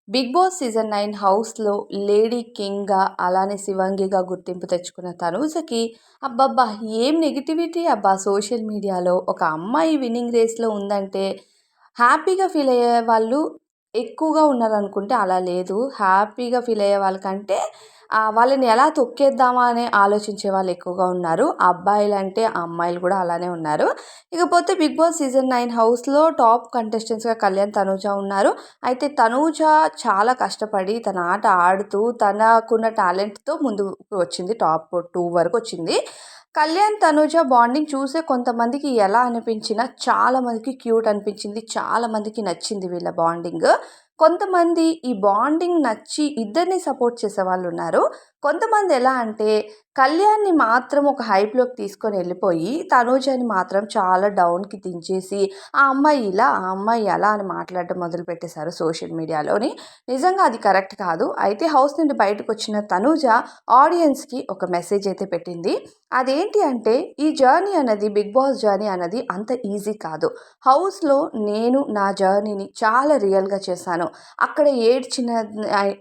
Big boss season 9 హౌస్‌లో lady కింగ్‌గా, అలానే శివంగిగా గుర్తింపు తెచ్చుకున్న తనూజకి అబ్బబ్బా! ఏం నెగటివిటీ అబ్బా! సోషల్ మీడియాలో ఒక అమ్మాయి విన్నింగ్ రేస్‌లో ఉందంటే హ్యాపీగా ఫీల్ అయ్యే వాళ్ళు ఎక్కువగా ఉన్నారనుకుంటే అలా లేదు. హ్యాపీగా ఫీల్ అయ్యే వాళ్ళకంటే వాళ్ళని ఎలా తొక్కేద్దామా అని ఆలోచించే వాళ్ళు ఎక్కువగా ఉన్నారు. అబ్బాయిలంటే అమ్మాయిలు కూడా అలానే ఉన్నారు. ఇకపోతే 'బిగ్ బాస్' సీజన్ 9 హౌస్‌లో టాప్ కంటెస్టెంట్స్‌గా కళ్యాణ్, తనూజ ఉన్నారు. అయితే తనూజ చాలా కష్టపడి తన ఆట ఆడుతూ తనకున్న టాలెంట్‌తో ముందుకు వచ్చింది. టాప్ 2 వరకొచ్చింది. కళ్యాణ్, తనూజ బాండింగ్ చూసే కొంతమందికి ఎలా అనిపించినా చాలా మందికి క్యూట్ అనిపించింది. చాలా మందికి నచ్చింది వీళ్ళ బాండింగ్. కొంతమంది ఈ బాండింగ్ నచ్చి ఇద్దరిని సపోర్ట్ చేసేవాళ్ళున్నారు. కొంతమంది ఎలా అంటే కళ్యాణ్‌ని మాత్రం ఒక హైప్‌లోకి తీసుకొని వెళ్ళిపోయి, తనూజని మాత్రం చాలా డౌన్‌కి దించేసి, ఆ అమ్మాయి ఇలా, ఆ అమ్మాయి అలా అని మాట్లాడడం మొదలుపెట్టేశారు సోషల్ మీడియాలోని. నిజంగా అది కరెక్ట్ కాదు. అయితే హౌస్ నుండి బయటకొచ్చిన తనూజ ఆడియన్స్‌కి ఒక మెసేజ్ అయితే పెట్టింది. అదేంటి అంటే ఈ జర్నీ అన్నది 'బిగ్ బాస్' జర్నీ అన్నది అంత ఈజీ కాదు. హౌస్‌లో నేను నా జర్నీని చాలా రియల్‌గా చేశాను. అక్కడ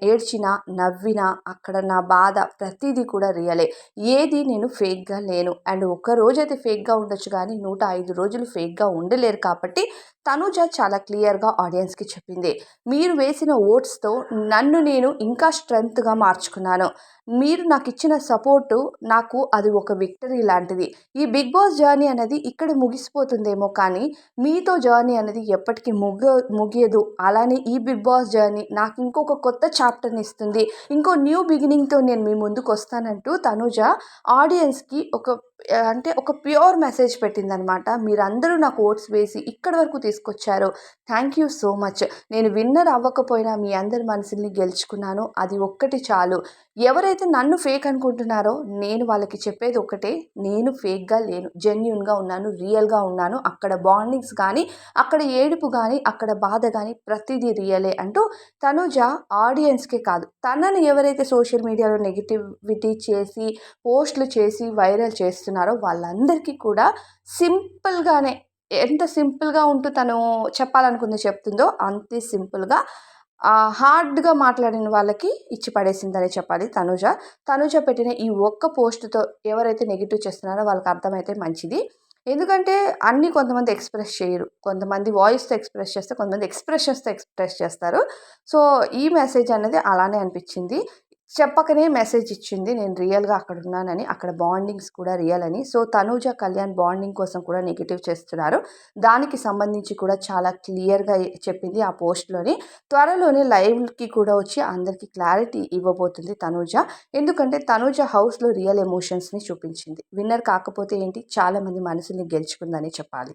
ఏడ్చినా, నవ్వినా అక్కడ నా బాధ ప్రతీదీ కూడా రియలే. ఏది నేను ఫేక్‌గా లేను. అండ్ ఒక్క రోజైతే ఫేక్‌గా ఉండొచ్చు గానీ 105 రోజులు ఫేక్‌గా ఉండలేరు కాబట్టి తనూజ చాలా క్లియర్‌గా ఆడియన్స్‌కి చెప్పింది. మీరు వేసిన ఓట్స్‌తో నన్ను నేను ఇంకా స్ట్రెంగ్త్‌గా మార్చుకున్నాను. మీరు నాకిచ్చిన సపోర్టు నాకు అది ఒక విక్టరీ లాంటిది. ఈ 'బిగ్ బాస్' జర్నీ అనేది ఇక్కడ ముగిసిపోతుందేమో కానీ మీతో జర్నీ అనేది ఎప్పటికీ ముగియదు. అలానే ఈ 'బిగ్ బాస్' జర్నీ నాకు ఇంకొక కొత్త చాప్టర్‌ని ఇస్తుంది. ఇంకో న్యూ బిగినింగ్‌తో నేను మీ ముందుకొస్తానంటూ తనూజ ఆడియన్స్‌కి అంటే ఒక ప్యూర్ మెసేజ్ పెట్టిందనమాట. మీరందరూ నాకు ఓట్స్ వేసి ఇక్కడి వరకు తీసుకొచ్చారు. Thank you so much. నేను విన్నర్ అవ్వకపోయినా మీ అందరి మనసుల్ని గెలుచుకున్నాను. అది ఒక్కటి చాలు. ఎవరైతే నన్ను ఫేక్ అనుకుంటున్నారో నేను వాళ్ళకి చెప్పేది ఒకటే. నేను ఫేక్‌గా లేను. జెన్యూన్‌గా ఉన్నాను. రియల్‌గా ఉన్నాను. అక్కడ బాండింగ్స్ గానీ, అక్కడ ఏడుపు గానీ, అక్కడ బాధ గానీ ప్రతీదీ రియలే అంటూ తనూజ ఆడియన్స్‌కే కాదు, తనని ఎవరైతే సోషల్ మీడియాలో నెగటివిటీ చేసి, పోస్ట్‌లు చేసి వైరల్ చేస్తున్నారో వాళ్ళందరికీ కూడా సింపుల్‌గానే ఎంత సింపుల్‌గా ఉంటూ తను చెప్పాలనుకుంది చెప్తుందో అంతే సింపుల్‌గా హార్డ్‌గా మాట్లాడిన వాళ్ళకి ఇచ్చి పడేసిందనే చెప్పాలి తనూజ. తనూజ పెట్టిన ఈ ఒక్క పోస్ట్‌తో ఎవరైతే నెగెటివ్ చేస్తున్నారో వాళ్ళకి అర్థమైతే మంచిది. ఎందుకంటే అన్నీ కొంతమంది ఎక్స్‌ప్రెస్ చేయరు. కొంతమంది వాయిస్‌తో ఎక్స్‌ప్రెస్ చేస్తే, కొంతమంది ఎక్స్‌ప్రెషన్స్‌తో ఎక్స్‌ప్రెస్ చేస్తారు. సో, ఈ మెసేజ్ అనేది అలానే అనిపిచ్చింది. చెప్పకనే మెసేజ్ ఇచ్చింది. నేను రియల్‌గా అక్కడున్నానని, అక్కడ బాండింగ్స్ కూడా రియల్ అని. సో, తనూజ, కళ్యాణ్ బాండింగ్ కోసం కూడా నెగెటివ్ చేస్తున్నారు. దానికి సంబంధించి కూడా చాలా క్లియర్‌గా చెప్పింది ఆ పోస్ట్‌లోని. త్వరలోనే లైవ్‌కి కూడా వచ్చి అందరికీ క్లారిటీ ఇవ్వబోతుంది తనూజ. ఎందుకంటే తనూజ హౌస్‌లో రియల్ ఎమోషన్స్‌ని చూపించింది. విన్నర్ కాకపోతే ఏంటి, చాలామంది మనసుల్ని గెలుచుకుందనే చెప్పాలి.